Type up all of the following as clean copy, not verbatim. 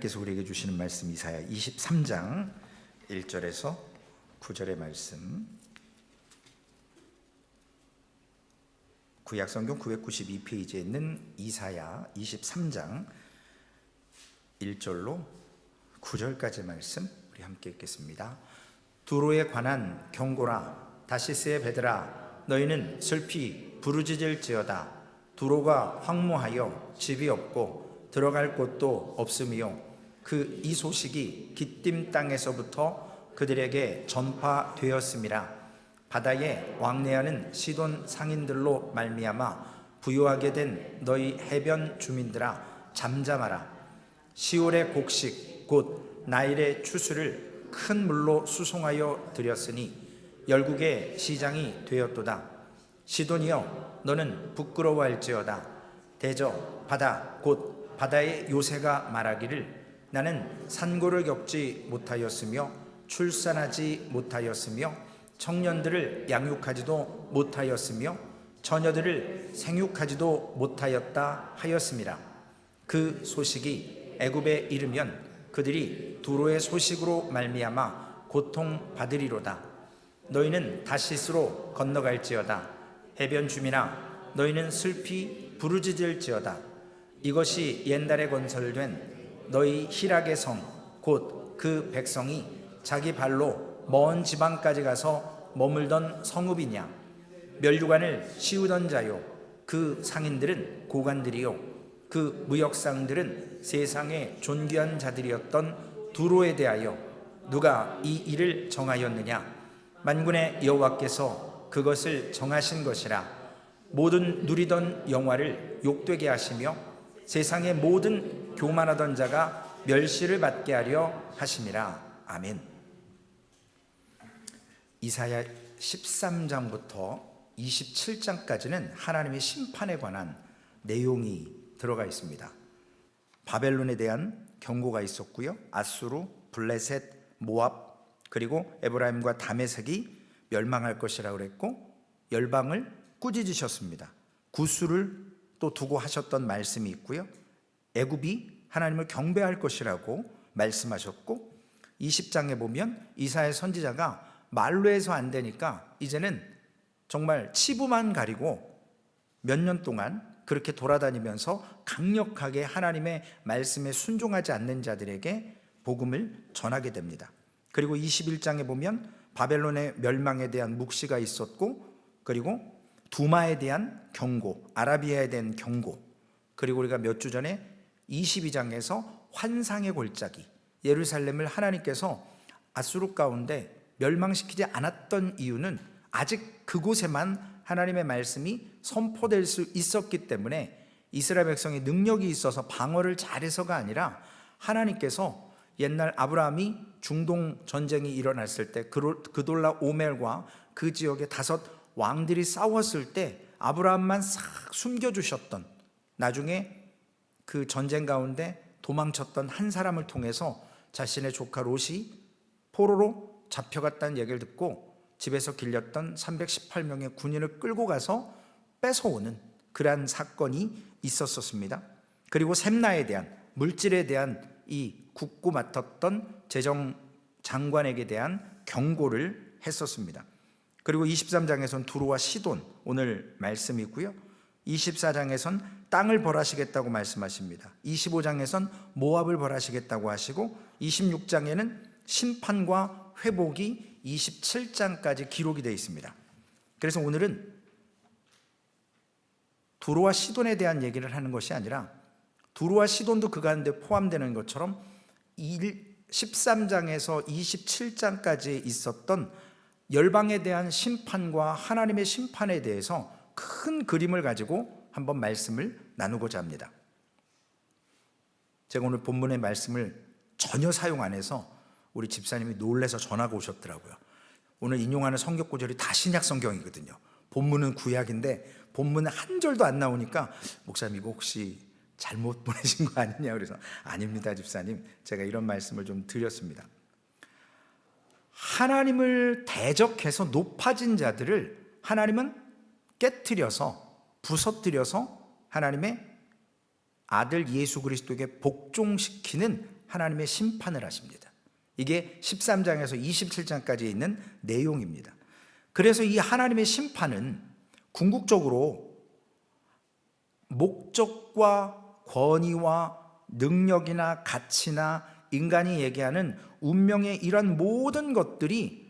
하나님께서 우리에게 주시는 말씀 이사야 23장 1절에서 9절의 말씀, 구약성경 992페이지에 있는 이사야 23장 1절로 9절까지 말씀 우리 함께 읽겠습니다. 두로에 관한 경고라. 다시스의 배들아, 너희는 슬피 부르짖을지어다. 두로가 황무하여 집이 없고 들어갈 곳도 없으며 이 소식이 기띔 땅에서부터 그들에게 전파되었음이라. 바다에 왕래하는 시돈 상인들로 말미암아 부유하게 된 너희 해변 주민들아, 잠잠하라. 시올의 곡식 곧 나일의 추수를 큰 물로 수송하여 드렸으니 열국의 시장이 되었도다. 시돈이여, 너는 부끄러워할지어다. 대저 바다 곧 바다의 요새가 말하기를 나는 산고를 겪지 못하였으며 출산하지 못하였으며 청년들을 양육하지도 못하였으며 처녀들을 생육하지도 못하였다 하였음이라. 그 소식이 애굽에 이르면 그들이 두로의 소식으로 말미암아 고통받으리로다. 너희는 다시스로 건너갈지어다. 해변 주민아, 너희는 슬피 부르짖을지어다. 이것이 옛날에 건설된 너희 희락의 성 곧 그 백성이 자기 발로 먼 지방까지 가서 머물던 성읍이냐. 멸류관을 씌우던 자요, 그 상인들은 고관들이요, 그 무역상들은 세상의 존귀한 자들이었던 두로에 대하여 누가 이 일을 정하였느냐. 만군의 여호와께서 그것을 정하신 것이라. 모든 누리던 영화를 욕되게 하시며 세상의 모든 교만하던 자가 멸시를 받게 하려 하심이라. 아멘. 이사야 13장부터 27장까지는 하나님의 심판에 관한 내용이 들어가 있습니다. 바벨론에 대한 경고가 있었고요, 아수르, 블레셋, 모압, 그리고 에브라임과 다메섹이 멸망할 것이라고 그랬고 열방을 꾸짖으셨습니다. 구수를 또 두고 하셨던 말씀이 있고요, 애굽이 하나님을 경배할 것이라고 말씀하셨고, 20장에 보면 이사야 선지자가 말로 해서 안 되니까 이제는 정말 치부만 가리고 몇 년 동안 그렇게 돌아다니면서 강력하게 하나님의 말씀에 순종하지 않는 자들에게 복음을 전하게 됩니다. 그리고 21장에 보면 바벨론의 멸망에 대한 묵시가 있었고, 그리고 두마에 대한 경고, 아라비아에 대한 경고, 그리고 우리가 몇 주 전에 22장에서 환상의 골짜기, 예루살렘을 하나님께서 아수르 가운데 멸망시키지 않았던 이유는 아직 그곳에만 하나님의 말씀이 선포될 수 있었기 때문에 이스라엘 백성의 능력이 있어서 방어를 잘해서가 아니라 하나님께서 옛날 아브라함이 중동 전쟁이 일어났을 때 그돌라 오멜과 그 지역의 5 왕들이 싸웠을 때 아브라함만 싹 숨겨주셨던, 나중에 그 전쟁 가운데 도망쳤던 한 사람을 통해서 자신의 조카 롯이 포로로 잡혀갔다는 얘기를 듣고 집에서 길렸던 318명의 군인을 끌고 가서 뺏어오는 그러한 사건이 있었습니다. 그리고 셈나에 대한, 물질에 대한 이 국고 맡았던 재정 장관에게 대한 경고를 했었습니다. 그리고 23장에서는 두로와 시돈, 오늘 말씀이고요, 24장에선 땅을 벌하시겠다고 말씀하십니다. 25장에선 모압을 벌하시겠다고 하시고, 26장에는 심판과 회복이 27장까지 기록이 되어 있습니다. 그래서 오늘은 두로와 시돈에 대한 얘기를 하는 것이 아니라 두로와 시돈도 그 가운데 포함되는 것처럼 13장에서 27장까지 있었던 열방에 대한 심판과 하나님의 심판에 대해서 큰 그림을 가지고 한번 말씀을 나누고자 합니다. 제가 오늘 본문의 말씀을 전혀 사용 안 해서 우리 집사님이 놀라서 전화가 오셨더라고요. 오늘 인용하는 성경 구절이 다 신약 성경이거든요. 본문은 구약인데 본문은 한 절도 안 나오니까 목사님 이거 혹시 잘못 보내신 거 아니냐, 그래서 아닙니다 집사님, 제가 이런 말씀을 좀 드렸습니다. 하나님을 대적해서 높아진 자들을 하나님은 깨트려서 부서뜨려서 하나님의 아들 예수 그리스도에게 복종시키는 하나님의 심판을 하십니다. 이게 13장에서 27장까지 있는 내용입니다. 그래서 이 하나님의 심판은 궁극적으로 목적과 권위와 능력이나 가치나 인간이 얘기하는 운명의 이런 모든 것들이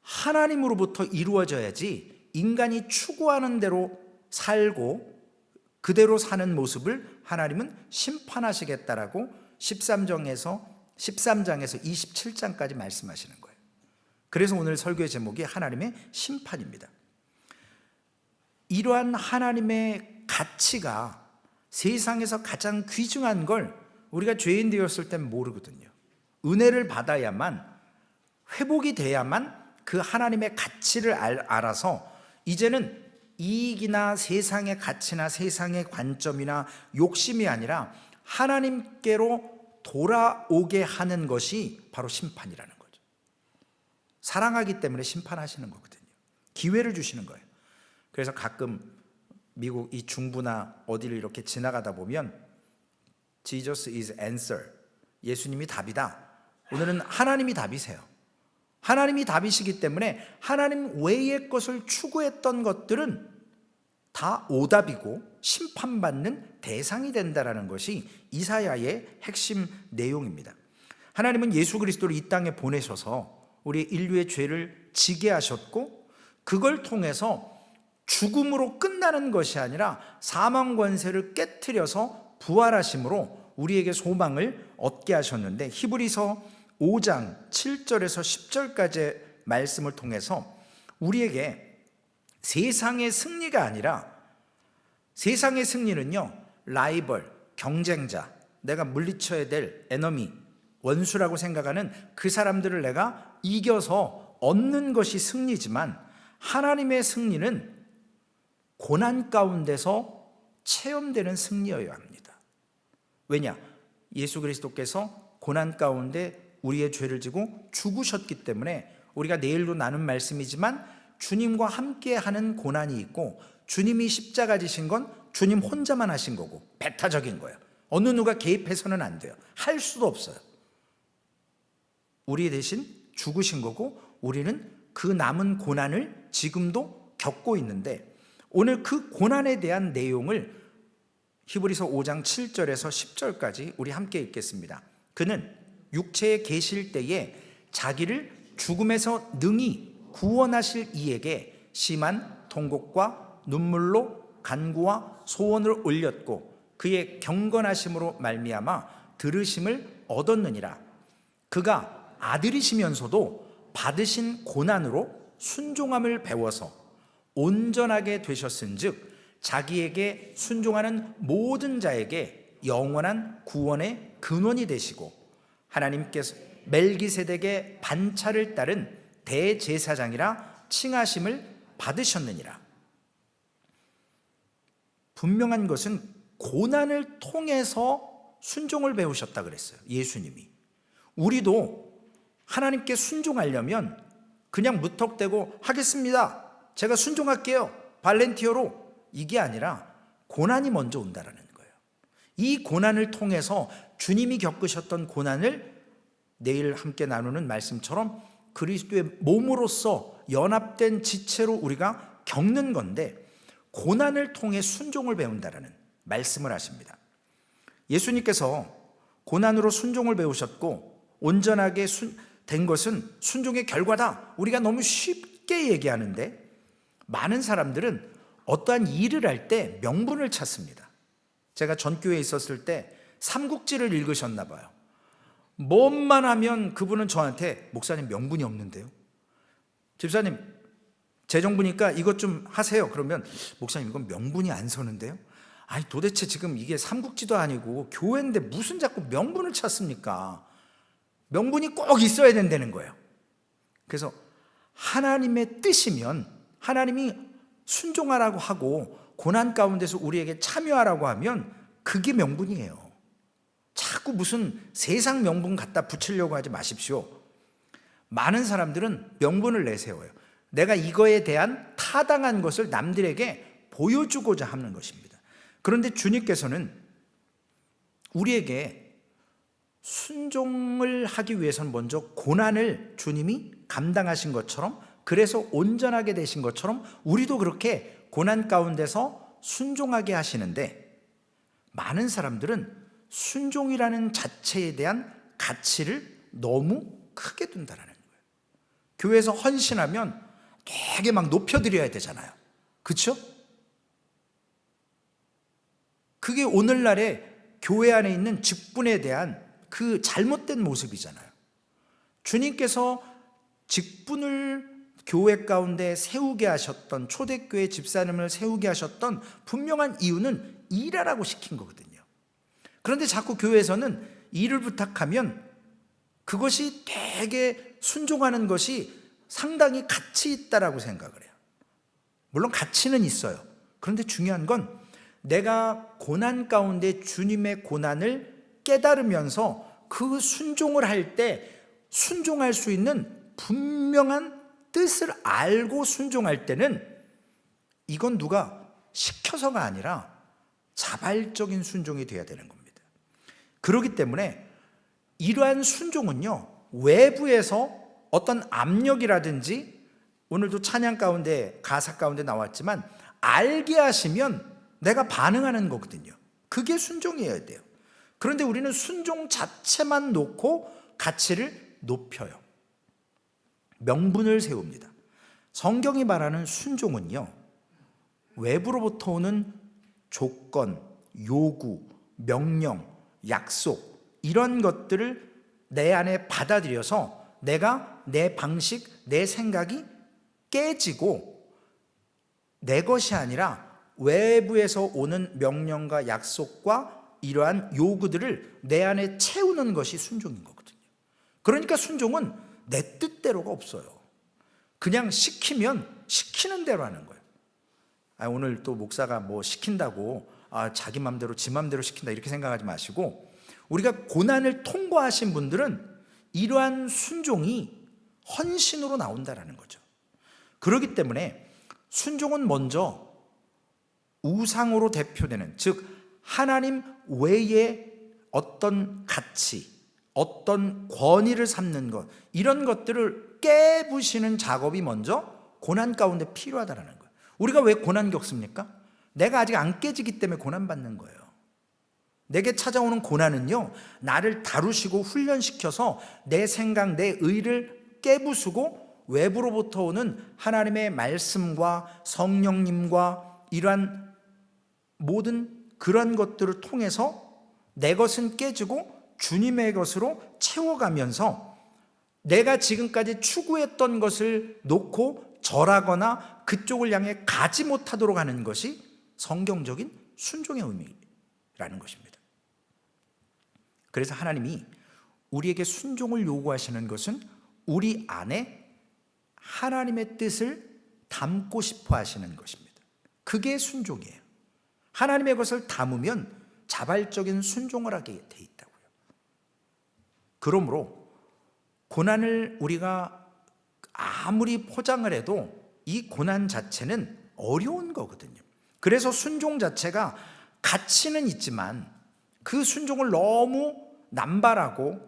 하나님으로부터 이루어져야지 인간이 추구하는 대로 살고 그대로 사는 모습을 하나님은 심판하시겠다라고 13장에서 27장까지 말씀하시는 거예요. 그래서 오늘 설교의 제목이 하나님의 심판입니다. 이러한 하나님의 가치가 세상에서 가장 귀중한 걸 우리가 죄인 되었을 땐 모르거든요. 은혜를 받아야만, 회복이 돼야만 그 하나님의 가치를 알아서 이제는 이익이나 세상의 가치나 세상의 관점이나 욕심이 아니라 하나님께로 돌아오게 하는 것이 바로 심판이라는 거죠. 사랑하기 때문에 심판하시는 거거든요. 기회를 주시는 거예요. 그래서 가끔 미국 이 중부나 어디를 이렇게 지나가다 보면 Jesus is answer, 예수님이 답이다. 오늘은 하나님이 답이세요. 하나님이 답이시기 때문에 하나님 외의 것을 추구했던 것들은 다 오답이고 심판받는 대상이 된다라는 것이 이사야의 핵심 내용입니다. 하나님은 예수 그리스도를 이 땅에 보내셔서 우리 인류의 죄를 지게 하셨고, 그걸 통해서 죽음으로 끝나는 것이 아니라 사망 권세를 깨트려서 부활하심으로 우리에게 소망을 얻게 하셨는데, 히브리서 5장 7절에서 10절까지의 말씀을 통해서 우리에게 세상의 승리가 아니라, 세상의 승리는요, 라이벌, 경쟁자, 내가 물리쳐야 될 에너미, 원수라고 생각하는 그 사람들을 내가 이겨서 얻는 것이 승리지만, 하나님의 승리는 고난 가운데서 체험되는 승리여야 합니다. 왜냐? 예수 그리스도께서 고난 가운데 우리의 죄를 지고 죽으셨기 때문에 우리가 내일도 나눈 말씀이지만 주님과 함께 하는 고난이 있고, 주님이 십자가 지신 건 주님 혼자만 하신 거고 배타적인 거예요. 어느 누가 개입해서는 안 돼요. 할 수도 없어요. 우리 대신 죽으신 거고 우리는 그 남은 고난을 지금도 겪고 있는데, 오늘 그 고난에 대한 내용을 히브리서 5장 7절에서 10절까지 우리 함께 읽겠습니다. 그는 육체에 계실 때에 자기를 죽음에서 능히 구원하실 이에게 심한 통곡과 눈물로 간구와 소원을 올렸고, 그의 경건하심으로 말미암아 들으심을 얻었느니라. 그가 아들이시면서도 받으신 고난으로 순종함을 배워서 온전하게 되셨은즉 자기에게 순종하는 모든 자에게 영원한 구원의 근원이 되시고, 하나님께서 멜기세덱의 반차를 따른 대제사장이라 칭하심을 받으셨느니라. 분명한 것은 고난을 통해서 순종을 배우셨다 그랬어요. 예수님이. 우리도 하나님께 순종하려면 그냥 무턱대고 하겠습니다, 제가 순종할게요, 발렌티어로, 이게 아니라 고난이 먼저 온다라는 거예요. 이 고난을 통해서 주님이 겪으셨던 고난을 내일 함께 나누는 말씀처럼 그리스도의 몸으로서 연합된 지체로 우리가 겪는 건데, 고난을 통해 순종을 배운다라는 말씀을 하십니다. 예수님께서 고난으로 순종을 배우셨고 온전하게 된 것은 순종의 결과다, 우리가 너무 쉽게 얘기하는데, 많은 사람들은 어떠한 일을 할 때 명분을 찾습니다. 제가 전교회에 있었을 때 삼국지를 읽으셨나 봐요. 뭔만 하면 그분은 저한테, 목사님 명분이 없는데요, 집사님 재정 보니까 이것 좀 하세요. 그러면 목사님 이건 명분이 안 서는데요. 아니 도대체 지금 이게 삼국지도 아니고 교회인데 무슨 자꾸 명분을 찾습니까? 명분이 꼭 있어야 된다는 거예요. 그래서 하나님의 뜻이면, 하나님이 순종하라고 하고 고난 가운데서 우리에게 참여하라고 하면 그게 명분이에요. 자꾸 무슨 세상 명분 갖다 붙이려고 하지 마십시오. 많은 사람들은 명분을 내세워요. 내가 이거에 대한 타당한 것을 남들에게 보여주고자 하는 것입니다. 그런데 주님께서는 우리에게 순종을 하기 위해서는 먼저 고난을 주님이 감당하신 것처럼, 그래서 온전하게 되신 것처럼 우리도 그렇게 고난 가운데서 순종하게 하시는데, 많은 사람들은 순종이라는 자체에 대한 가치를 너무 크게 둔다라는 거예요. 교회에서 헌신하면 되게 막 높여드려야 되잖아요. 그렇죠? 그게 오늘날의 교회 안에 있는 직분에 대한 그 잘못된 모습이잖아요. 주님께서 직분을 교회 가운데 세우게 하셨던, 초대교회 집사님을 세우게 하셨던 분명한 이유는 일하라고 시킨 거거든요. 그런데 자꾸 교회에서는 일을 부탁하면 그것이 되게 순종하는 것이 상당히 가치 있다라고 생각을 해요. 물론 가치는 있어요. 그런데 중요한 건 내가 고난 가운데 주님의 고난을 깨달으면서 그 순종을 할 때 순종할 수 있는 분명한 뜻을 알고 순종할 때는 이건 누가 시켜서가 아니라 자발적인 순종이 되어야 되는 겁니다. 그렇기 때문에 이러한 순종은요, 외부에서 어떤 압력이라든지, 오늘도 찬양 가운데 가사 가운데 나왔지만 알게 하시면 내가 반응하는 거거든요. 그게 순종이어야 돼요. 그런데 우리는 순종 자체만 놓고 가치를 높여요. 명분을 세웁니다. 성경이 말하는 순종은요, 외부로부터 오는 조건, 요구, 명령, 약속, 이런 것들을 내 안에 받아들여서 내가 내 방식, 내 생각이 깨지고 내 것이 아니라 외부에서 오는 명령과 약속과 이러한 요구들을 내 안에 채우는 것이 순종인 거거든요. 그러니까 순종은 내 뜻대로가 없어요. 그냥 시키면 시키는 대로 하는 거예요. 오늘 또 목사가 뭐 시킨다고 자기 맘대로 지 맘대로 시킨다 이렇게 생각하지 마시고, 우리가 고난을 통과하신 분들은 이러한 순종이 헌신으로 나온다라는 거죠. 그렇기 때문에 순종은 먼저 우상으로 대표되는, 즉 하나님 외에 어떤 가치, 어떤 권위를 삼는 것, 이런 것들을 깨부시는 작업이 먼저 고난 가운데 필요하다는 거예요. 우리가 왜 고난 겪습니까? 내가 아직 안 깨지기 때문에 고난받는 거예요. 내게 찾아오는 고난은요, 나를 다루시고 훈련시켜서 내 생각, 내 의를 깨부수고 외부로부터 오는 하나님의 말씀과 성령님과 이러한 모든 그런 것들을 통해서 내 것은 깨지고 주님의 것으로 채워가면서 내가 지금까지 추구했던 것을 놓고 절하거나 그쪽을 향해 가지 못하도록 하는 것이 성경적인 순종의 의미라는 것입니다. 그래서 하나님이 우리에게 순종을 요구하시는 것은 우리 안에 하나님의 뜻을 담고 싶어 하시는 것입니다. 그게 순종이에요. 하나님의 것을 담으면 자발적인 순종을 하게 돼 있다고요. 그러므로 고난을 우리가 아무리 포장을 해도 이 고난 자체는 어려운 거거든요. 그래서 순종 자체가 가치는 있지만 그 순종을 너무 남발하고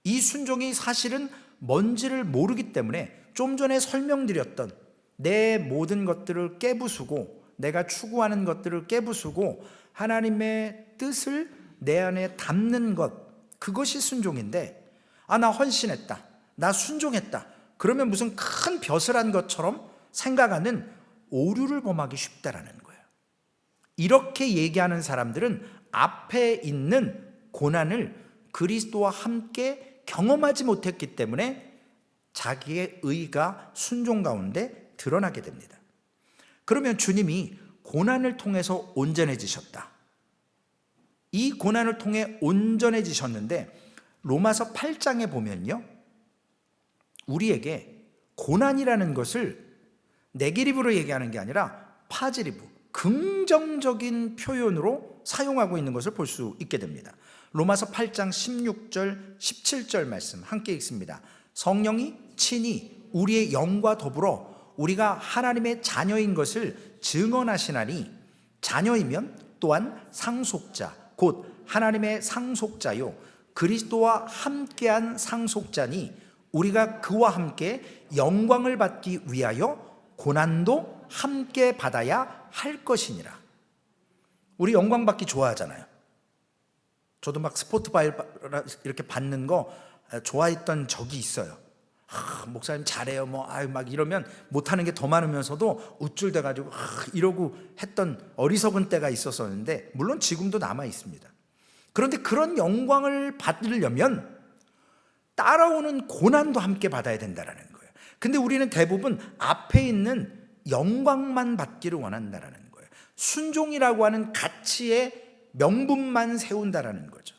이 순종이 사실은 뭔지를 모르기 때문에 좀 전에 설명드렸던 내 모든 것들을 깨부수고 내가 추구하는 것들을 깨부수고 하나님의 뜻을 내 안에 담는 것, 그것이 순종인데, 나 헌신했다, 나 순종했다, 그러면 무슨 큰 벼슬한 것처럼 생각하는 오류를 범하기 쉽다라는 거예요. 이렇게 얘기하는 사람들은 앞에 있는 고난을 그리스도와 함께 경험하지 못했기 때문에 자기의 의가 순종 가운데 드러나게 됩니다. 그러면 주님이 고난을 통해서 온전해지셨다. 이 고난을 통해 온전해지셨는데 로마서 8장에 보면요, 우리에게 고난이라는 것을 네게티브로 얘기하는 게 아니라 파지티브, 긍정적인 표현으로 사용하고 있는 것을 볼 수 있게 됩니다. 로마서 8장 16절 17절 말씀 함께 읽습니다. 성령이 친히 우리의 영과 더불어 우리가 하나님의 자녀인 것을 증언하시나니, 자녀이면 또한 상속자 곧 하나님의 상속자요 그리스도와 함께한 상속자니 우리가 그와 함께 영광을 받기 위하여 고난도 함께 받아야 할 것이니라. 우리 영광 받기 좋아하잖아요. 저도 막 스포트바이 이렇게 받는 거 좋아했던 적이 있어요. 목사님 잘해요 막 이러면 못하는 게 더 많으면서도 우쭐대가지고 이러고 했던 어리석은 때가 있었었는데, 물론 지금도 남아 있습니다. 그런데 그런 영광을 받으려면 따라오는 고난도 함께 받아야 된다라는 거예요. 근데 우리는 대부분 앞에 있는 영광만 받기를 원한다라는 거예요. 순종이라고 하는 가치의 명분만 세운다라는 거죠.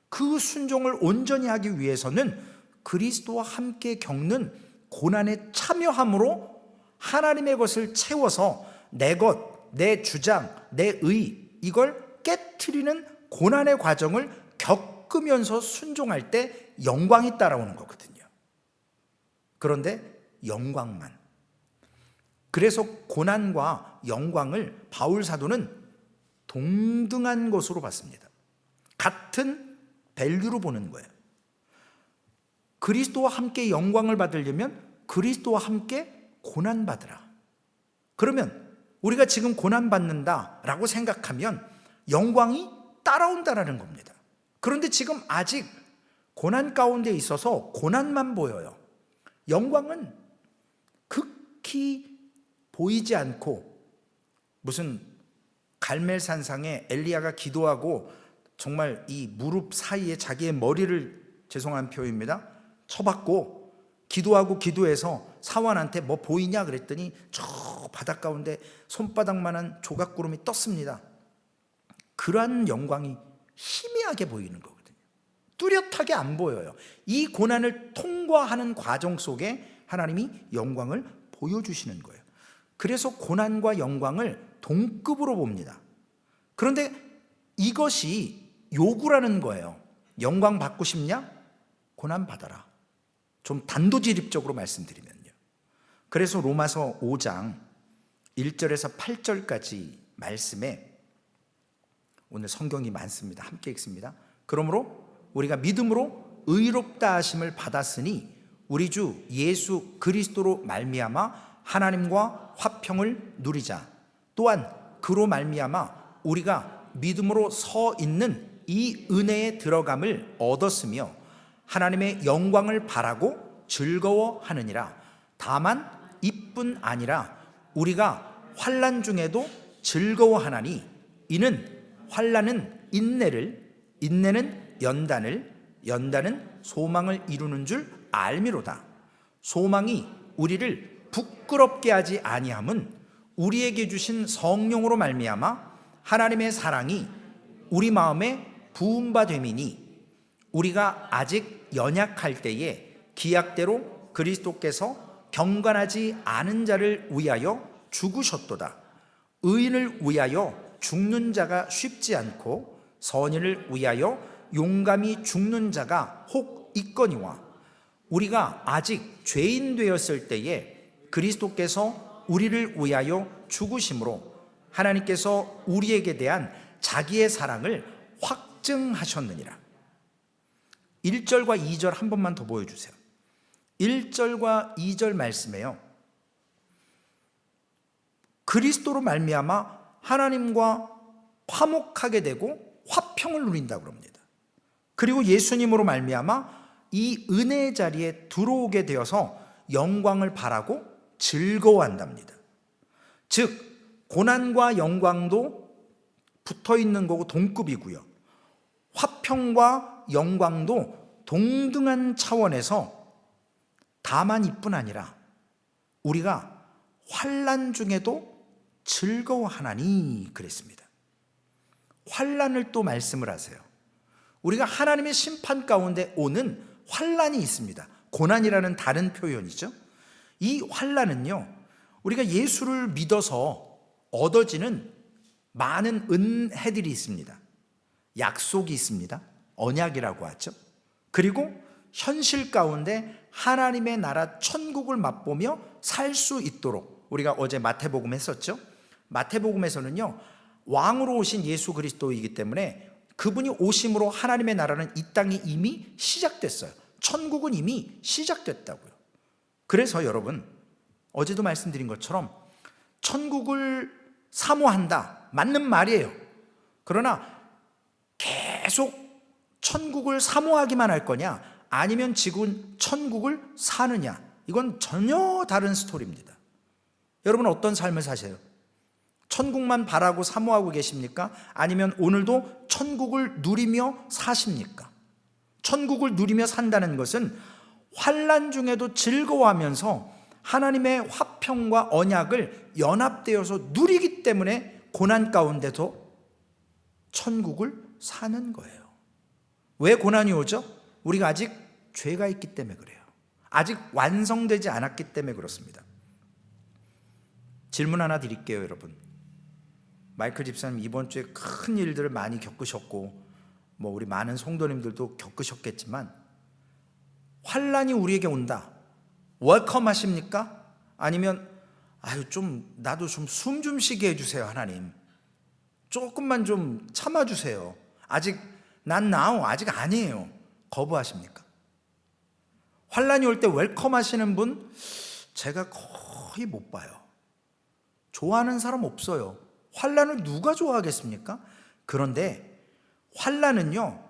그 순종을 온전히 하기 위해서는 그리스도와 함께 겪는 고난에 참여함으로 하나님의 것을 채워서 내 것, 내 주장, 내 의, 이걸 깨트리는 고난의 과정을 겪으면서 순종할 때 영광이 따라오는 거거든요. 그런데 영광만. 그래서 고난과 영광을 바울 사도는 동등한 것으로 봤습니다. 같은 밸류로 보는 거예요. 그리스도와 함께 영광을 받으려면 그리스도와 함께 고난받으라. 그러면 우리가 지금 고난받는다라고 생각하면 영광이 따라온다라는 겁니다. 그런데 지금 아직 고난 가운데 있어서 고난만 보여요. 영광은 극히 보이지 않고, 무슨 갈멜산상에 엘리야가 기도하고 정말 이 무릎 사이에 자기의 머리를, 죄송한 표현입니다, 쳐박고 기도하고 기도해서 사환한테 뭐 보이냐 그랬더니 저 바닷 가운데 손바닥만한 조각구름이 떴습니다. 그러한 영광이 희미하게 보이는 거거든요. 뚜렷하게 안 보여요. 이 고난을 통과하는 과정 속에 하나님이 영광을 보여주시는 거예요. 그래서 고난과 영광을 동급으로 봅니다. 그런데 이것이 요구라는 거예요. 영광 받고 싶냐? 고난 받아라. 좀 단도직입적으로 말씀드리면요. 그래서 로마서 5장 1절에서 8절까지 말씀에, 오늘 성경이 많습니다. 함께 읽습니다. 그러므로 우리가 믿음으로 의롭다 하심을 받았으니 우리 주 예수 그리스도로 말미암아 하나님과 화평을 누리자. 또한 그로 말미암아 우리가 믿음으로 서 있는 이 은혜에 들어감을 얻었으며 하나님의 영광을 바라고 즐거워하느니라. 다만 이뿐 아니라 우리가 환난 중에도 즐거워하나니 이는 환난은 인내를, 인내는 연단을, 연단은 소망을 이루는 줄 알미로다. 소망이 우리를 부끄럽게 하지 아니함은 우리에게 주신 성령으로 말미암아 하나님의 사랑이 우리 마음에 부은 바 됨이니 우리가 아직 연약할 때에 기약대로 그리스도께서 경건하지 않은 자를 위하여 죽으셨도다. 의인을 위하여 죽는 자가 쉽지 않고 선인을 위하여 용감히 죽는 자가 혹 있거니와 우리가 아직 죄인 되었을 때에 그리스도께서 우리를 위하여 죽으심으로 하나님께서 우리에게 대한 자기의 사랑을 확증하셨느니라. 1절과 2절 한 번만 더 보여주세요. 1절과 2절 말씀에요, 그리스도로 말미암아 하나님과 화목하게 되고 화평을 누린다고 합니다. 그리고 예수님으로 말미암아 이 은혜의 자리에 들어오게 되어서 영광을 바라고 즐거워한답니다. 즉 고난과 영광도 붙어 있는 거고 동급이고요, 화평과 영광도 동등한 차원에서, 다만 이뿐 아니라 우리가 환난 중에도 즐거워하나니 그랬습니다. 환난을 또 말씀을 하세요. 우리가 하나님의 심판 가운데 오는 환난이 있습니다. 고난이라는 다른 표현이죠. 이 환난은요, 우리가 예수를 믿어서 얻어지는 많은 은혜들이 있습니다. 약속이 있습니다. 언약이라고 하죠. 그리고 현실 가운데 하나님의 나라 천국을 맛보며 살 수 있도록, 우리가 어제 마태복음 했었죠. 마태복음에서는요, 왕으로 오신 예수 그리스도이기 때문에 그분이 오심으로 하나님의 나라는 이 땅에 이미 시작됐어요. 천국은 이미 시작됐다고요. 그래서 여러분, 어제도 말씀드린 것처럼 천국을 사모한다, 맞는 말이에요. 그러나 계속 천국을 사모하기만 할 거냐, 아니면 지금 천국을 사느냐, 이건 전혀 다른 스토리입니다. 여러분은 어떤 삶을 사세요? 천국만 바라고 사모하고 계십니까? 아니면 오늘도 천국을 누리며 사십니까? 천국을 누리며 산다는 것은 환난 중에도 즐거워하면서 하나님의 화평과 언약을 연합되어서 누리기 때문에 고난 가운데도 천국을 사는 거예요. 왜 고난이 오죠? 우리가 아직 죄가 있기 때문에 그래요. 아직 완성되지 않았기 때문에 그렇습니다. 질문 하나 드릴게요, 여러분. 마이클 집사님 이번 주에 큰 일들을 많이 겪으셨고 우리 많은 성도님들도 겪으셨겠지만, 환난이 우리에게 온다, 웰컴 하십니까? 아니면 나도 좀 숨 좀 쉬게 해주세요, 하나님, 조금만 좀 참아주세요, 난 아직 아니에요, 거부하십니까? 환난이 올 때 웰컴 하시는 분 제가 거의 못 봐요. 좋아하는 사람 없어요. 환난을 누가 좋아하겠습니까? 그런데 환난은요,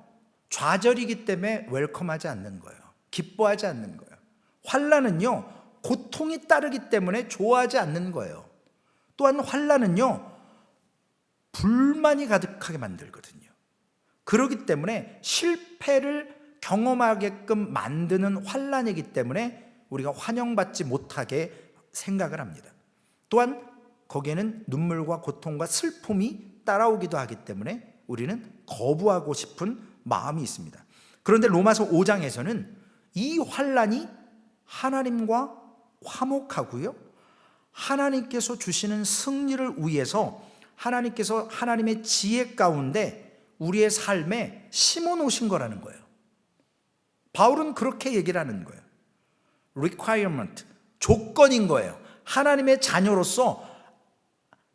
좌절이기 때문에 웰컴하지 않는 거예요. 기뻐하지 않는 거예요. 환난은요, 고통이 따르기 때문에 좋아하지 않는 거예요. 또한 환난은요, 불만이 가득하게 만들거든요. 그렇기 때문에 실패를 경험하게끔 만드는 환난이기 때문에 우리가 환영받지 못하게 생각을 합니다. 또한 거기에는 눈물과 고통과 슬픔이 따라오기도 하기 때문에 우리는 거부하고 싶은 마음이 있습니다. 그런데 로마서 5장에서는 이 환난이 하나님과 화목하고요, 하나님께서 주시는 승리를 위해서 하나님께서 하나님의 지혜 가운데 우리의 삶에 심어 놓으신 거라는 거예요. 바울은 그렇게 얘기를 하는 거예요. requirement, 조건인 거예요. 하나님의 자녀로서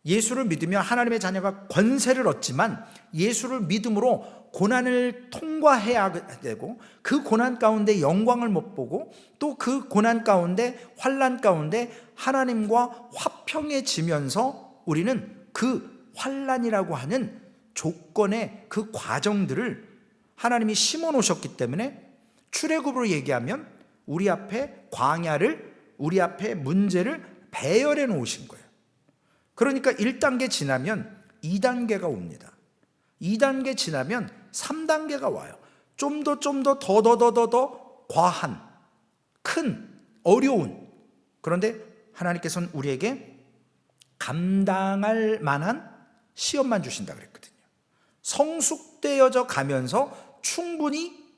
예수를 믿으며 하나님의 자녀가 권세를 얻지만, 예수를 믿음으로 고난을 통과해야 되고, 그 고난 가운데 영광을 못 보고, 또 그 고난 가운데 환난 가운데 하나님과 화평해지면서 우리는 그 환난이라고 하는 조건의 그 과정들을 하나님이 심어 놓으셨기 때문에, 출애굽으로 얘기하면 우리 앞에 광야를, 우리 앞에 문제를 배열해 놓으신 거예요. 그러니까 1단계 지나면 2단계가 옵니다. 2단계 지나면 3단계가 와요. 좀 더 과한, 큰, 어려운. 그런데 하나님께서는 우리에게 감당할 만한 시험만 주신다 그랬거든요. 성숙되어져 가면서 충분히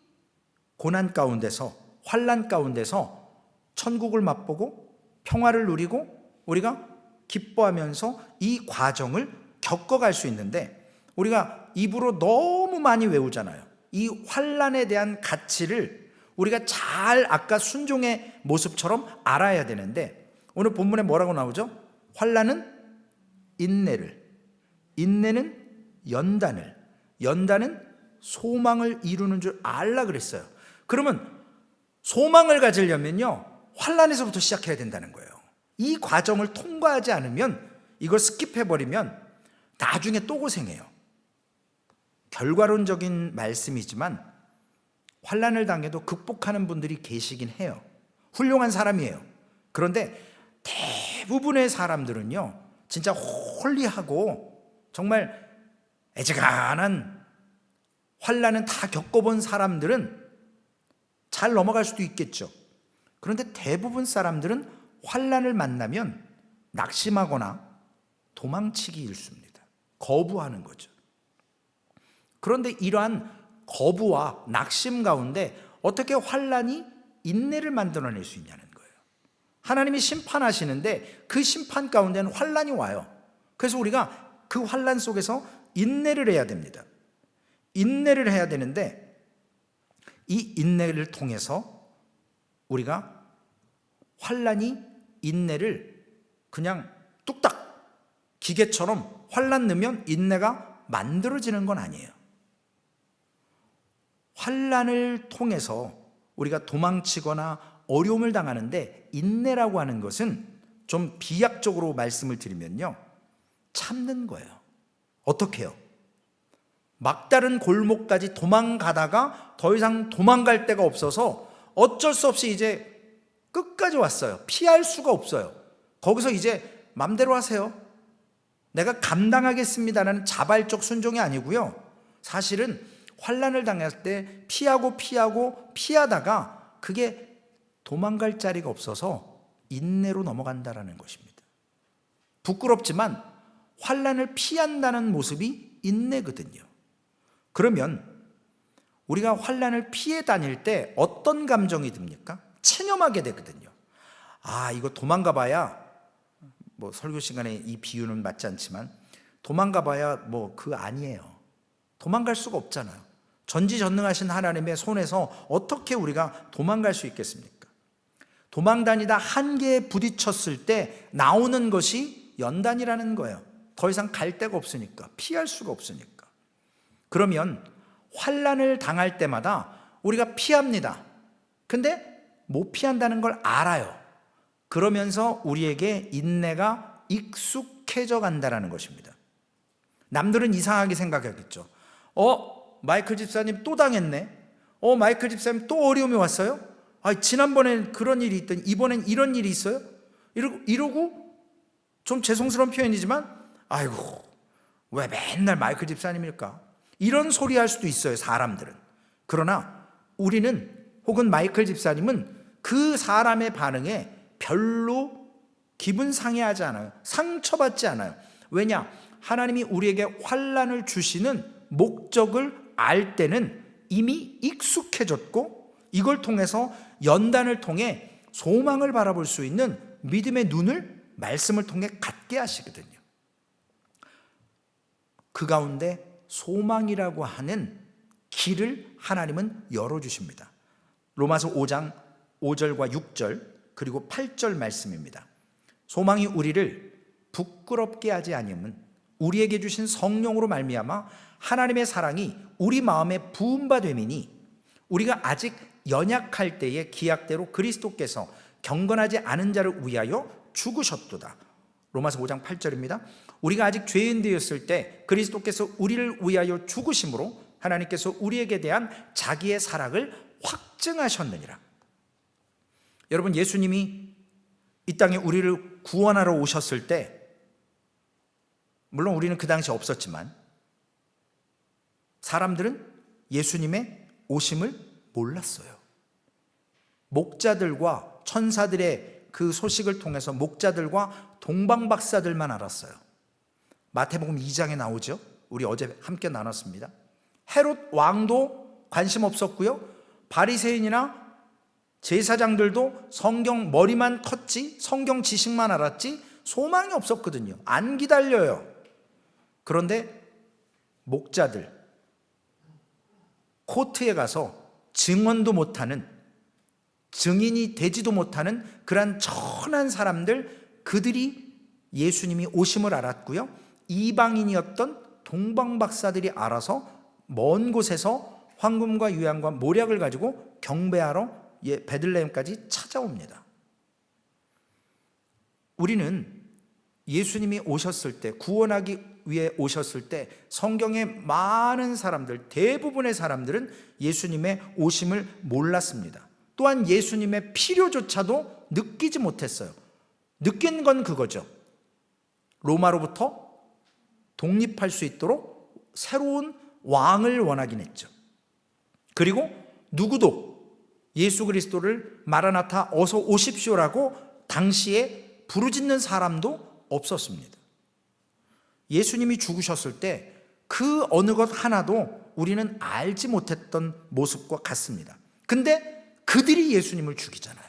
고난 가운데서, 환난 가운데서 천국을 맛보고 평화를 누리고 우리가 기뻐하면서 이 과정을 겪어갈 수 있는데, 우리가 입으로 너무 많이 외우잖아요. 이 환난에 대한 가치를 우리가 잘 아까 순종의 모습처럼 알아야 되는데, 오늘 본문에 뭐라고 나오죠? 환난은 인내를, 인내는 연단을, 연단은 소망을 이루는 줄 알라 그랬어요. 그러면 소망을 가지려면요, 환난에서부터 시작해야 된다는 거예요. 이 과정을 통과하지 않으면, 이걸 스킵해버리면 나중에 또 고생해요. 결과론적인 말씀이지만 환난을 당해도 극복하는 분들이 계시긴 해요. 훌륭한 사람이에요. 그런데 대부분의 사람들은요, 진짜 홀리하고 정말 애지간한 환난은 다 겪어본 사람들은 잘 넘어갈 수도 있겠죠. 그런데 대부분 사람들은 환난을 만나면 낙심하거나 도망치기 일쑤입니다. 거부하는 거죠. 그런데 이러한 거부와 낙심 가운데 어떻게 환난이 인내를 만들어낼 수 있냐는 거예요. 하나님이 심판하시는데 그 심판 가운데는 환난이 와요. 그래서 우리가 그 환난 속에서 인내를 해야 됩니다. 인내를 해야 되는데, 이 인내를 통해서 우리가 환난이 인내를 그냥 뚝딱 기계처럼 환난 넣으면 인내가 만들어지는 건 아니에요. 환난을 통해서 우리가 도망치거나 어려움을 당하는데 인내라고 하는 것은 좀 비약적으로 말씀을 드리면요, 참는 거예요. 어떻게 해요? 막다른 골목까지 도망가다가 더 이상 도망갈 데가 없어서 어쩔 수 없이 이제 끝까지 왔어요. 피할 수가 없어요. 거기서 이제 맘대로 하세요. 내가 감당하겠습니다라는 자발적 순종이 아니고요, 사실은 환난을 당할 때 피하다가 그게 도망갈 자리가 없어서 인내로 넘어간다라는 것입니다. 부끄럽지만 환난을 피한다는 모습이 인내거든요. 그러면 우리가 환난을 피해 다닐 때 어떤 감정이 듭니까? 체념하게 되거든요. 이거 도망가 봐야, 설교 시간에 이 비유는 맞지 않지만 도망가 봐야 아니에요. 도망갈 수가 없잖아요. 전지전능하신 하나님의 손에서 어떻게 우리가 도망갈 수 있겠습니까? 도망다니다 한계에 부딪혔을 때 나오는 것이 연단이라는 거예요. 더 이상 갈 데가 없으니까, 피할 수가 없으니까. 그러면 환난을 당할 때마다 우리가 피합니다. 근데 못 피한다는 걸 알아요. 그러면서 우리에게 인내가 익숙해져 간다는 것입니다. 남들은 이상하게 생각하겠죠. 마이클 집사님 또 당했네. 마이클 집사님 또 어려움이 왔어요. 지난번엔 그런 일이 있더니 이번엔 이런 일이 있어요. 이러고 좀 죄송스러운 표현이지만, 아이고 왜 맨날 마이클 집사님일까, 이런 소리 할 수도 있어요, 사람들은. 그러나 우리는, 혹은 마이클 집사님은 그 사람의 반응에 별로 기분 상해하지 않아요. 상처받지 않아요. 왜냐? 하나님이 우리에게 환난을 주시는 목적을 알 때는 이미 익숙해졌고, 이걸 통해서 연단을 통해 소망을 바라볼 수 있는 믿음의 눈을 말씀을 통해 갖게 하시거든요. 그 가운데 소망이라고 하는 길을 하나님은 열어주십니다. 로마서 5장 5절과 6절 그리고 8절 말씀입니다. 소망이 우리를 부끄럽게 하지 아니함은 우리에게 주신 성령으로 말미암아 하나님의 사랑이 우리 마음에 부음바 됨이니, 우리가 아직 연약할 때의 기약대로 그리스도께서 경건하지 않은 자를 위하여 죽으셨도다. 로마서 5장 8절입니다. 우리가 아직 죄인 되었을 때 그리스도께서 우리를 위하여 죽으심으로 하나님께서 우리에게 대한 자기의 사랑을 확증하셨느니라. 여러분, 예수님이 이 땅에 우리를 구원하러 오셨을 때, 물론 우리는 그 당시 없었지만 사람들은 예수님의 오심을 몰랐어요. 목자들과 천사들의 그 소식을 통해서 목자들과 동방박사들만 알았어요. 마태복음 2장에 나오죠. 우리 어제 함께 나눴습니다. 헤롯 왕도 관심 없었고요, 바리새인이나 제사장들도 성경 머리만 컸지 성경 지식만 알았지 소망이 없었거든요. 안 기다려요. 그런데 목자들, 코트에 가서 증언도 못하는, 증인이 되지도 못하는 그러한 천한 사람들, 그들이 예수님이 오심을 알았고요, 이방인이었던 동방박사들이 알아서 먼 곳에서 황금과 유향과 모략을 가지고 경배하러 베들레헴까지 찾아옵니다. 우리는 예수님이 오셨을 때, 구원하기 위해 오셨을 때 성경의 많은 사람들, 대부분의 사람들은 예수님의 오심을 몰랐습니다. 또한 예수님의 필요조차도 느끼지 못했어요. 느낀 건 그거죠. 로마로부터 독립할 수 있도록 새로운 왕을 원하긴 했죠. 그리고 누구도 예수 그리스도를 마라나타 어서 오십시오라고 당시에 부르짖는 사람도 없었습니다. 예수님이 죽으셨을 때 그 어느 것 하나도 우리는 알지 못했던 모습과 같습니다. 근데 그들이 예수님을 죽이잖아요.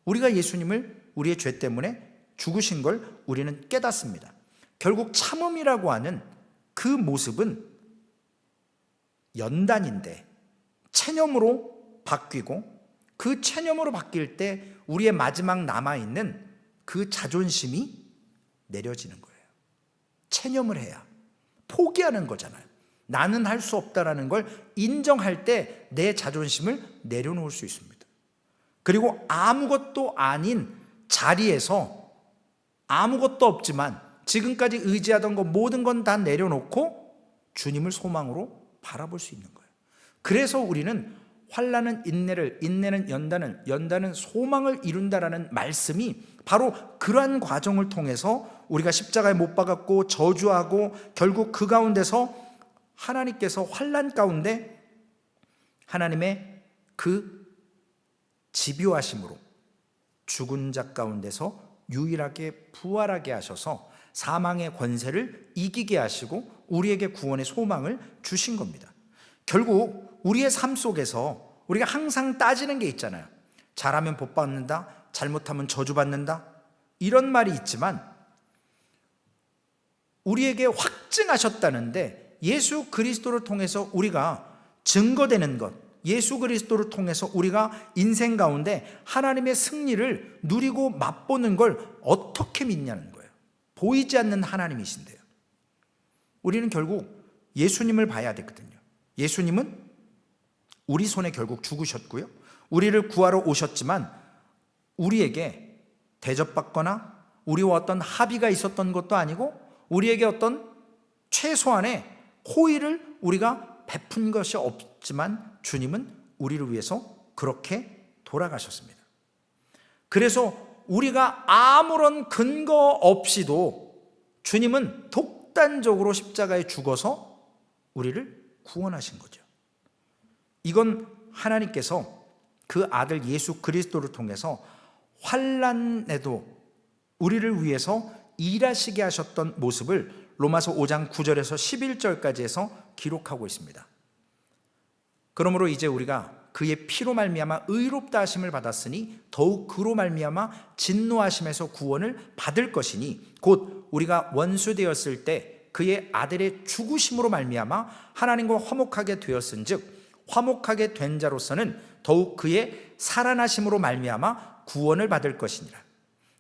우리가 예수님을 우리의 죄 때문에 죽으신 걸 우리는 깨닫습니다. 결국 참음이라고 하는 그 모습은 연단인데 체념으로 바뀌고, 그 체념으로 바뀔 때 우리의 마지막 남아있는 그 자존심이 내려지는 거예요. 체념을 해야, 포기하는 거잖아요. 나는 할 수 없다라는 걸 인정할 때 내 자존심을 내려놓을 수 있습니다. 그리고 아무것도 아닌 자리에서 아무것도 없지만 지금까지 의지하던 것 모든 건 다 내려놓고 주님을 소망으로 바라볼 수 있는 거예요. 그래서 우리는 환난은 인내를, 인내는 연단을, 연단은 소망을 이룬다라는 말씀이 바로 그러한 과정을 통해서 우리가 십자가에 못 박았고 저주하고 결국 그 가운데서 하나님께서 환난 가운데 하나님의 그 집요하심으로 죽은 자 가운데서 유일하게 부활하게 하셔서 사망의 권세를 이기게 하시고 우리에게 구원의 소망을 주신 겁니다. 결국 우리의 삶 속에서 우리가 항상 따지는 게 있잖아요. 잘하면 복 받는다, 잘못하면 저주받는다, 이런 말이 있지만 우리에게 확증하셨다는데 예수 그리스도를 통해서 우리가 증거되는 것, 예수 그리스도를 통해서 우리가 인생 가운데 하나님의 승리를 누리고 맛보는 걸 어떻게 믿냐는 거예요. 보이지 않는 하나님이신데요. 우리는 결국 예수님을 봐야 되거든요. 예수님은 우리 손에 결국 죽으셨고요, 우리를 구하러 오셨지만 우리에게 대접받거나 우리와 어떤 합의가 있었던 것도 아니고 우리에게 어떤 최소한의 호의를 우리가 베푼 것이 없지만 주님은 우리를 위해서 그렇게 돌아가셨습니다. 그래서 우리가 아무런 근거 없이도 주님은 독단적으로 십자가에 죽어서 우리를 구원하신 거죠. 이건 하나님께서 그 아들 예수 그리스도를 통해서 환난에도 우리를 위해서 일하시게 하셨던 모습을 로마서 5장 9절에서 11절까지 해서 기록하고 있습니다. 그러므로 이제 우리가 그의 피로 말미암아 의롭다 하심을 받았으니 더욱 그로 말미암아 진노하심에서 구원을 받을 것이니 곧 우리가 원수 되었을 때 그의 아들의 죽으심으로 말미암아 하나님과 화목하게 되었은즉 화목하게 된 자로서는 더욱 그의 살아나심으로 말미암아 구원을 받을 것이니라.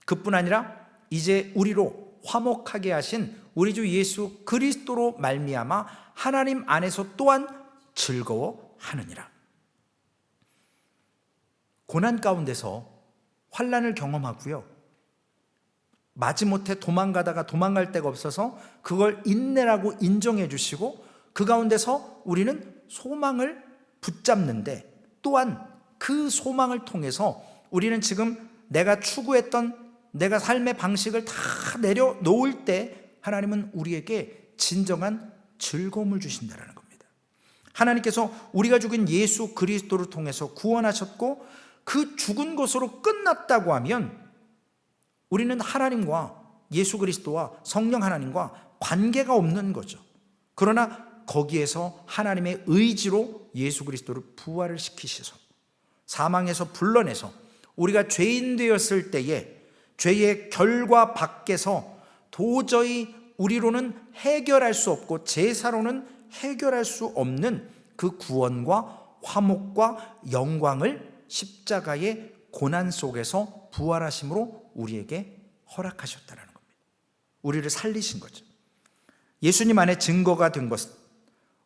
그뿐 아니라 이제 우리로 화목하게 하신 우리 주 예수 그리스도로 말미암아 하나님 안에서 또한 즐거워하느니라. 고난 가운데서 환난을 경험하고요, 마지못해 도망가다가 도망갈 데가 없어서 그걸 인내라고 인정해 주시고 그 가운데서 우리는 소망을 붙잡는데 또한 그 소망을 통해서 우리는 지금 내가 추구했던 내가 삶의 방식을 다 내려놓을 때 하나님은 우리에게 진정한 즐거움을 주신다는 겁니다. 하나님께서 우리가 죽인 예수 그리스도를 통해서 구원하셨고 그 죽은 것으로 끝났다고 하면 우리는 하나님과 예수 그리스도와 성령 하나님과 관계가 없는 거죠. 그러나 거기에서 하나님의 의지로 예수 그리스도를 부활을 시키셔서 사망에서 불러내서 우리가 죄인 되었을 때에 죄의 결과 밖에서 도저히 우리로는 해결할 수 없고 제사로는 해결할 수 없는 그 구원과 화목과 영광을 십자가의 고난 속에서 부활하심으로 우리에게 허락하셨다는 겁니다. 우리를 살리신 거죠. 예수님 안에 증거가 된 것은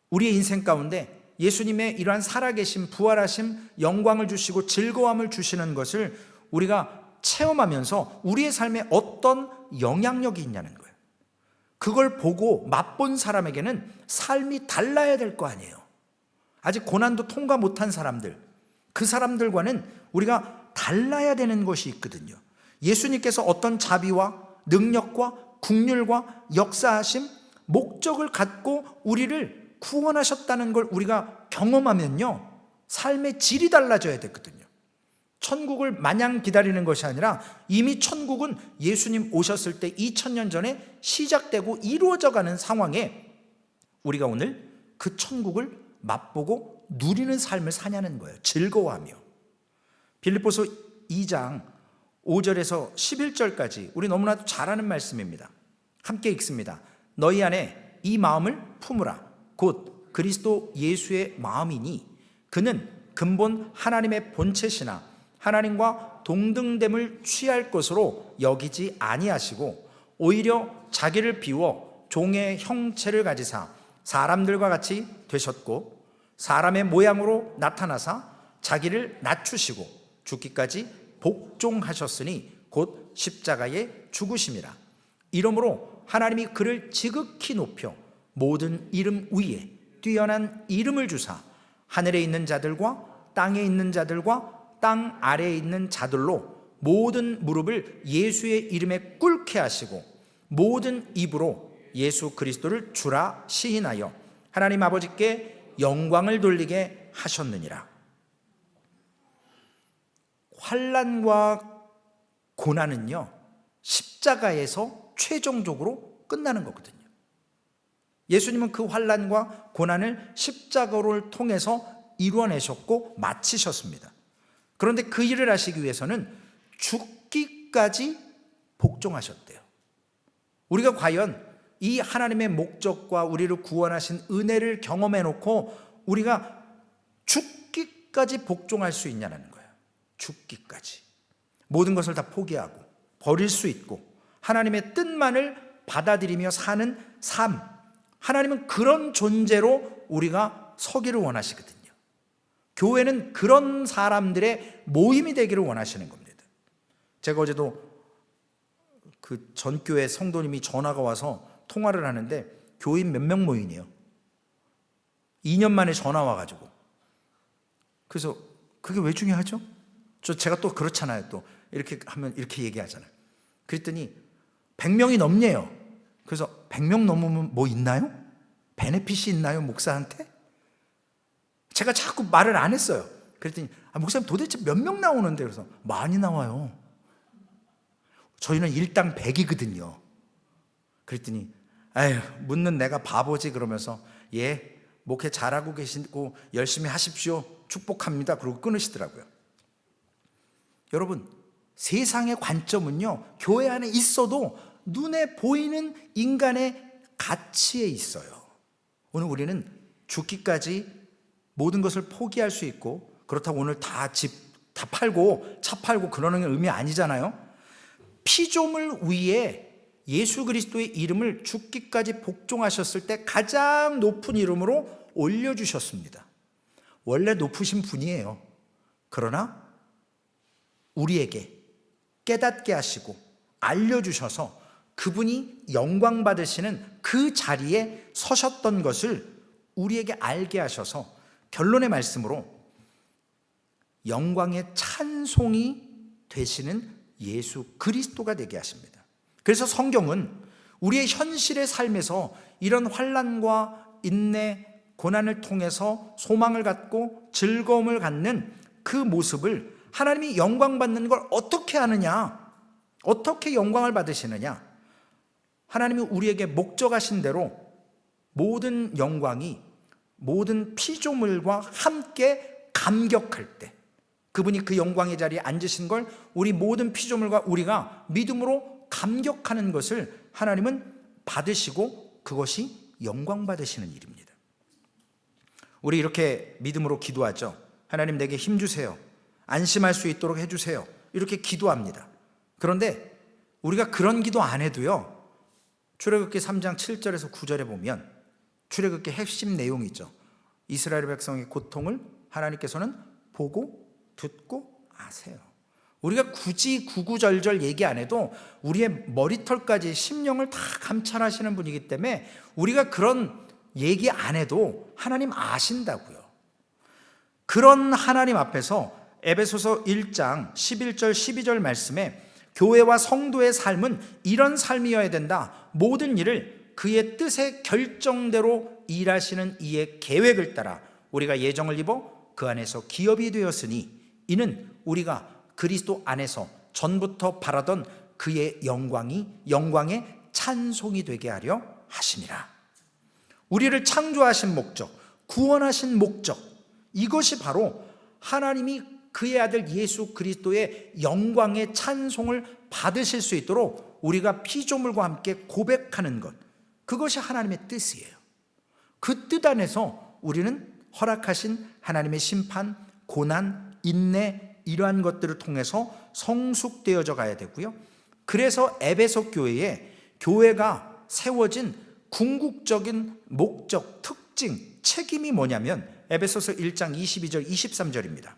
우리의 인생 가운데 예수님의 이러한 살아계심, 부활하심, 영광을 주시고 즐거움을 주시는 것을 우리가 체험하면서 우리의 삶에 어떤 영향력이 있냐는 거예요. 그걸 보고 맛본 사람에게는 삶이 달라야 될 거 아니에요. 아직 고난도 통과 못한 사람들, 그 사람들과는 우리가 달라야 되는 것이 있거든요. 예수님께서 어떤 자비와 능력과 국률과 역사하심, 목적을 갖고 우리를 구원하셨다는 걸 우리가 경험하면요, 삶의 질이 달라져야 되거든요. 천국을 마냥 기다리는 것이 아니라 이미 천국은 예수님 오셨을 때 2000년 전에 시작되고 이루어져 가는 상황에 우리가 오늘 그 천국을 맛보고 누리는 삶을 사냐는 거예요. 즐거워하며. 빌립보서 2장 5절에서 11절까지 우리 너무나도 잘 아는 말씀입니다. 함께 읽습니다. 너희 안에 이 마음을 품으라. 곧 그리스도 예수의 마음이니 그는 근본 하나님의 본체시나 하나님과 동등됨을 취할 것으로 여기지 아니하시고 오히려 자기를 비워 종의 형체를 가지사 사람들과 같이 되셨고 사람의 모양으로 나타나사 자기를 낮추시고 죽기까지 복종하셨으니 곧 십자가에 죽으심이라. 이러므로 하나님이 그를 지극히 높여 모든 이름 위에 뛰어난 이름을 주사 하늘에 있는 자들과 땅에 있는 자들과 땅 아래에 있는 자들로 모든 무릎을 예수의 이름에 꿇게 하시고 모든 입으로 예수 그리스도를 주라 시인하여 하나님 아버지께 영광을 돌리게 하셨느니라. 환난과 고난은요, 십자가에서 최종적으로 끝나는 거거든요. 예수님은 그 환난과 고난을 십자가를 통해서 이루어내셨고 마치셨습니다. 그런데 그 일을 하시기 위해서는 죽기까지 복종하셨대요. 우리가 과연 이 하나님의 목적과 우리를 구원하신 은혜를 경험해 놓고 우리가 죽기까지 복종할 수 있냐는 거예요. 죽기까지. 모든 것을 다 포기하고 버릴 수 있고 하나님의 뜻만을 받아들이며 사는 삶. 하나님은 그런 존재로 우리가 서기를 원하시거든요. 교회는 그런 사람들의 모임이 되기를 원하시는 겁니다. 제가 어제도 그 전교회 성도님이 전화가 와서 통화를 하는데 교인 몇 명 모이네요. 2년 만에 전화 와가지고. 그래서 그게 왜 중요하죠? 제가 또 그렇잖아요. 또 이렇게 하면 이렇게 얘기하잖아요. 그랬더니 100명이 넘네요. 그래서 100명 넘으면 뭐 있나요? 베네핏이 있나요? 목사한테? 제가 자꾸 말을 안 했어요. 그랬더니 목사님 도대체 몇 명 나오는데? 그래서 많이 나와요. 저희는 일당 100이거든요. 그랬더니 아유, 묻는 내가 바보지 그러면서 예, 목회 잘하고 계시고 열심히 하십시오. 축복합니다. 그러고 끊으시더라고요. 여러분, 세상의 관점은요, 교회 안에 있어도 눈에 보이는 인간의 가치에 있어요. 오늘 우리는 죽기까지 모든 것을 포기할 수 있고, 그렇다고 오늘 다 집 다 팔고 차 팔고 그러는 게 의미 아니잖아요. 피조물 위에 예수 그리스도의 이름을 죽기까지 복종하셨을 때 가장 높은 이름으로 올려주셨습니다. 원래 높으신 분이에요. 그러나 우리에게 깨닫게 하시고 알려주셔서 그분이 영광 받으시는 그 자리에 서셨던 것을 우리에게 알게 하셔서 결론의 말씀으로 영광의 찬송이 되시는 예수 그리스도가 되게 하십니다. 그래서 성경은 우리의 현실의 삶에서 이런 환난과 인내, 고난을 통해서 소망을 갖고 즐거움을 갖는 그 모습을 하나님이 영광 받는 걸 어떻게 하느냐, 어떻게 영광을 받으시느냐, 하나님이 우리에게 목적하신 대로 모든 영광이 모든 피조물과 함께 감격할 때, 그분이 그 영광의 자리에 앉으신 걸 우리 모든 피조물과 우리가 믿음으로 감격하는 것을 하나님은 받으시고 그것이 영광 받으시는 일입니다. 우리 이렇게 믿음으로 기도하죠. 하나님 내게 힘 주세요. 안심할 수 있도록 해주세요. 이렇게 기도합니다. 그런데 우리가 그런 기도 안 해도요, 출애굽기 3장 7절에서 9절에 보면 출애굽기 핵심 내용이 있죠. 이스라엘 백성의 고통을 하나님께서는 보고 듣고 아세요. 우리가 굳이 구구절절 얘기 안 해도 우리의 머리털까지 심령을 다 감찰하시는 분이기 때문에 우리가 그런 얘기 안 해도 하나님 아신다고요. 그런 하나님 앞에서 에베소서 1장 11절 12절 말씀에 교회와 성도의 삶은 이런 삶이어야 된다. 모든 일을 그의 뜻의 결정대로 일하시는 이의 계획을 따라 우리가 예정을 입어 그 안에서 기업이 되었으니 이는 우리가 그리스도 안에서 전부터 바라던 그의 영광의 찬송이 되게 하려 하심이라. 우리를 창조하신 목적, 구원하신 목적, 이것이 바로 하나님이 그의 아들 예수 그리스도의 영광의 찬송을 받으실 수 있도록 우리가 피조물과 함께 고백하는 것, 그것이 하나님의 뜻이에요. 그 뜻 안에서 우리는 허락하신 하나님의 심판, 고난, 인내, 이러한 것들을 통해서 성숙되어져 가야 되고요. 그래서 에베소 교회에 교회가 세워진 궁극적인 목적, 특징, 책임이 뭐냐면 에베소서 1장 22절 23절입니다.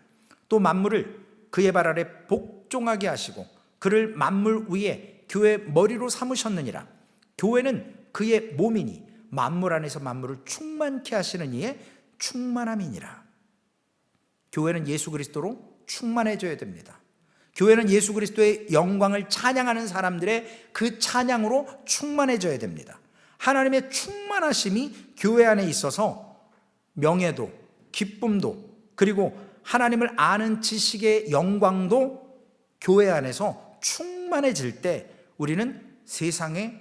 또 만물을 그의 발 아래 복종하게 하시고 그를 만물 위에 교회 머리로 삼으셨느니라. 교회는 그의 몸이니 만물 안에서 만물을 충만케 하시는 이의 충만함이니라. 교회는 예수 그리스도로 충만해져야 됩니다. 교회는 예수 그리스도의 영광을 찬양하는 사람들의 그 찬양으로 충만해져야 됩니다. 하나님의 충만하심이 교회 안에 있어서 명예도, 기쁨도, 그리고 하나님을 아는 지식의 영광도 교회 안에서 충만해질 때 우리는 세상의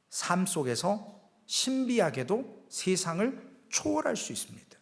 삶 속에서 신비하게도 세상을 초월할 수 있습니다.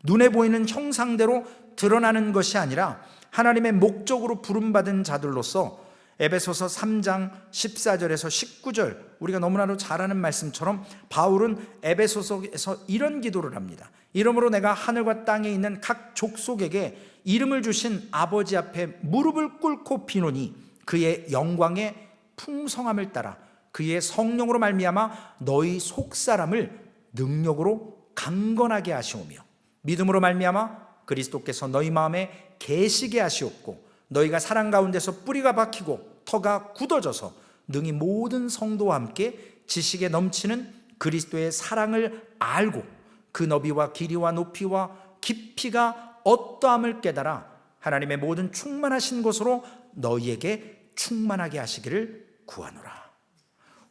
눈에 보이는 형상대로 드러나는 것이 아니라 하나님의 목적으로 부름받은 자들로서 에베소서 3장 14절에서 19절, 우리가 너무나도 잘 아는 말씀처럼 바울은 에베소서에서 이런 기도를 합니다. 이러므로 내가 하늘과 땅에 있는 각 족속에게 이름을 주신 아버지 앞에 무릎을 꿇고 비노니 그의 영광의 풍성함을 따라 그의 성령으로 말미암아 너희 속사람을 능력으로 강건하게 하시오며 믿음으로 말미암아 그리스도께서 너희 마음에 계시게 하시옵고 너희가 사랑 가운데서 뿌리가 박히고 터가 굳어져서 능히 모든 성도와 함께 지식에 넘치는 그리스도의 사랑을 알고 그 너비와 길이와 높이와 깊이가 어떠함을 깨달아 하나님의 모든 충만하신 것으로 너희에게 충만하게 하시기를 구하노라.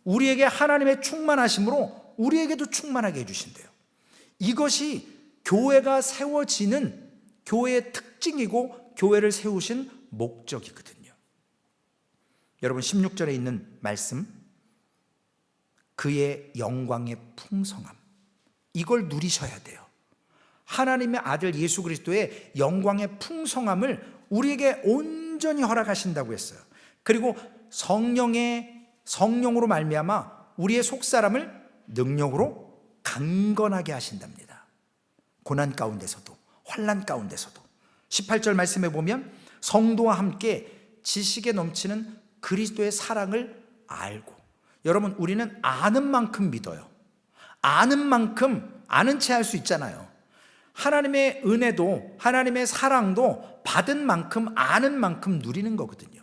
우리에게 하나님의 충만하심으로 우리에게도 충만하게 해주신대요. 이것이 교회가 세워지는 교회의 특징이고 교회를 세우신 목적이거든요. 여러분 16절에 있는 말씀, 그의 영광의 풍성함, 이걸 누리셔야 돼요. 하나님의 아들 예수 그리스도의 영광의 풍성함을 우리에게 온전히 허락하신다고 했어요. 그리고 성령으로 말미암아 우리의 속사람을 능력으로 강건하게 하신답니다. 고난 가운데서도 환난 가운데서도 18절 말씀에 보면 성도와 함께 지식에 넘치는 그리스도의 사랑을 알고, 여러분 우리는 아는 만큼 믿어요. 아는 만큼 아는 채 할 수 있잖아요. 하나님의 은혜도 하나님의 사랑도 받은 만큼 아는 만큼 누리는 거거든요.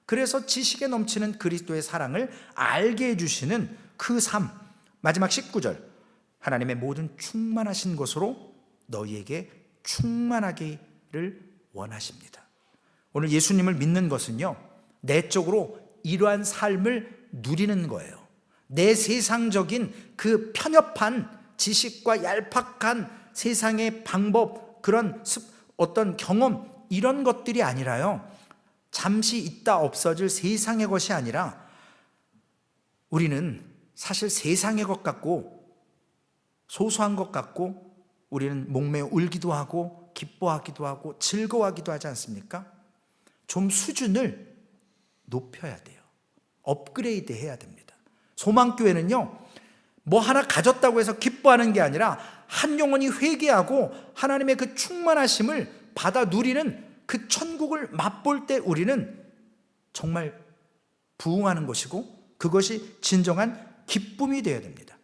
그래서 지식에 넘치는 그리스도의 사랑을 알게 해주시는 그 삶, 마지막 19절, 하나님의 모든 충만하신 것으로 너희에게 충만하기를 원하십니다. 오늘 예수님을 믿는 것은요, 내적으로 이러한 삶을 누리는 거예요. 내 세상적인 그 편협한 지식과 얄팍한 세상의 방법, 그런 어떤 경험, 이런 것들이 아니라요, 잠시 있다 없어질 세상의 것이 아니라 우리는 사실 세상의 것 같고 소소한 것 같고 우리는 목매어 울기도 하고 기뻐하기도 하고 즐거워하기도 하지 않습니까? 좀 수준을 높여야 돼요. 업그레이드 해야 됩니다. 소망교회는요, 뭐 하나 가졌다고 해서 기뻐하는 게 아니라 한 영혼이 회개하고 하나님의 그 충만하심을 받아 누리는 그 천국을 맛볼 때 우리는 정말 부응하는 것이고 그것이 진정한 기쁨이 되어야 됩니다.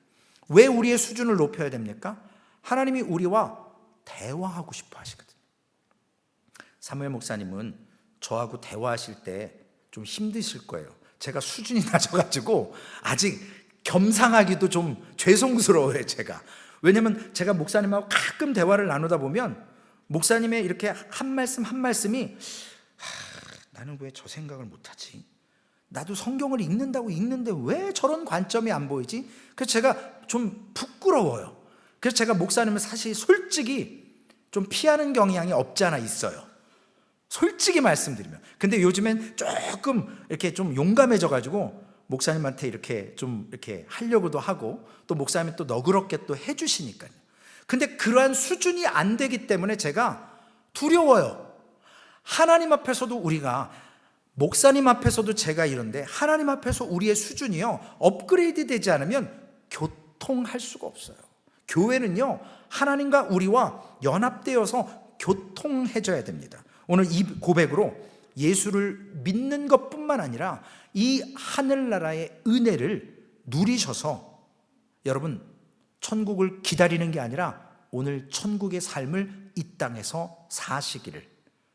왜 우리의 수준을 높여야 됩니까? 하나님이 우리와 대화하고 싶어 하시거든요. 사무엘 목사님은 저하고 대화하실 때 좀 힘드실 거예요. 제가 수준이 낮아가지고 아직 겸상하기도 좀 죄송스러워요, 제가. 왜냐면 제가 목사님하고 가끔 대화를 나누다 보면 목사님의 이렇게 한 말씀 한 말씀이 나는 왜 저 생각을 못하지? 나도 성경을 읽는다고 읽는데 왜 저런 관점이 안 보이지? 그래서 제가 좀 부끄러워요. 그래서 제가 목사님을 사실 솔직히 좀 피하는 경향이 없지 않아 있어요. 솔직히 말씀드리면. 근데 요즘엔 조금 이렇게 좀 용감해져가지고 목사님한테 이렇게 좀 이렇게 하려고도 하고 또 목사님이 또 너그럽게 또 해주시니까요. 근데 그러한 수준이 안 되기 때문에 제가 두려워요. 하나님 앞에서도 우리가, 목사님 앞에서도 제가 이런데 하나님 앞에서 우리의 수준이요, 업그레이드 되지 않으면 교통할 수가 없어요. 교회는요, 하나님과 우리와 연합되어서 교통해져야 됩니다. 오늘 이 고백으로 예수를 믿는 것뿐만 아니라 이 하늘나라의 은혜를 누리셔서 여러분, 천국을 기다리는 게 아니라 오늘 천국의 삶을 이 땅에서 사시기를,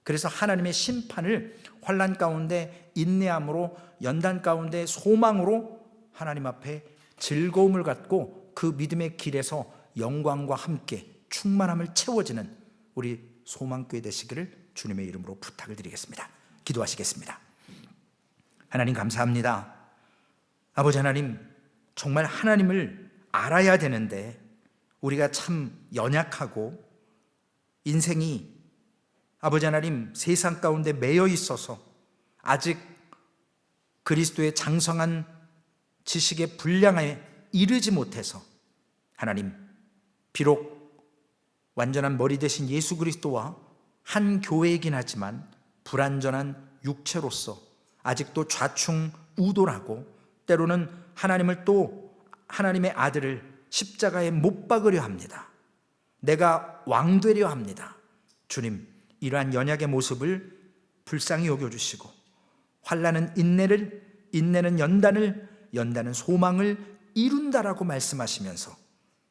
그래서 하나님의 심판을 환난 가운데 인내함으로, 연단 가운데 소망으로 하나님 앞에 즐거움을 갖고 그 믿음의 길에서 영광과 함께 충만함을 채워지는 우리 소망교회 되시기를 주님의 이름으로 부탁을 드리겠습니다. 기도하시겠습니다. 하나님 감사합니다. 아버지 하나님, 정말 하나님을 알아야 되는데 우리가 참 연약하고 인생이 아버지 하나님 세상 가운데 매여 있어서 아직 그리스도의 장성한 지식의 분량에 이르지 못해서 하나님, 비록 완전한 머리 대신 예수 그리스도와 한 교회이긴 하지만 불완전한 육체로서 아직도 좌충우돌하고 때로는 하나님을 또 하나님의 아들을 십자가에 못 박으려 합니다. 내가 왕되려 합니다. 주님, 이러한 연약의 모습을 불쌍히 여겨주시고 환난은 인내는 연단을, 연단은 소망을 이룬다라고 말씀하시면서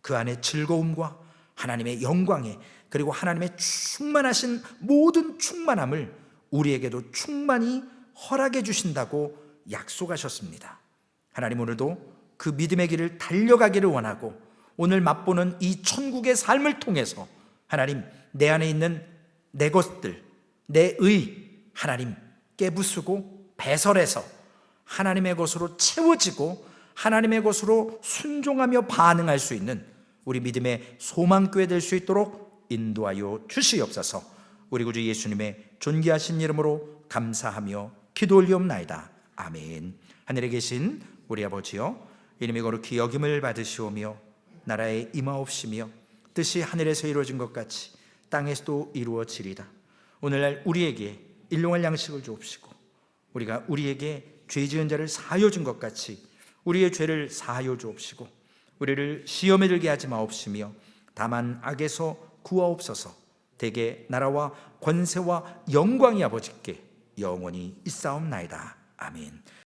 그 안에 즐거움과 하나님의 영광에, 그리고 하나님의 충만하신 모든 충만함을 우리에게도 충만히 허락해 주신다고 약속하셨습니다. 하나님, 오늘도 그 믿음의 길을 달려가기를 원하고 오늘 맛보는 이 천국의 삶을 통해서 하나님, 내 안에 있는 내 것들, 내 의 하나님 깨부수고 배설해서 하나님의 것으로 채워지고 하나님의 것으로 순종하며 반응할 수 있는 우리 믿음의 소망교회 될 수 있도록 인도하여 주시옵소서. 우리 구주 예수님의 존귀하신 이름으로 감사하며 기도 올리옵나이다. 아멘. 하늘에 계신 우리 아버지여, 이름이 거룩히 여김을 받으시오며 나라에 임하옵시며 뜻이 하늘에서 이루어진 것 같이 땅에서도 이루어지리다. 오늘날 우리에게 일용할 양식을 주옵시고 우리가 우리에게 죄 지은 자를 사하여 준 것 같이 우리의 죄를 사하여 주옵시고 우리를 시험에 들게 하지 마옵시며 다만 악에서 구하옵소서. 대개 나라와 권세와 영광이 아버지께 영원히 있사옵나이다. 아멘.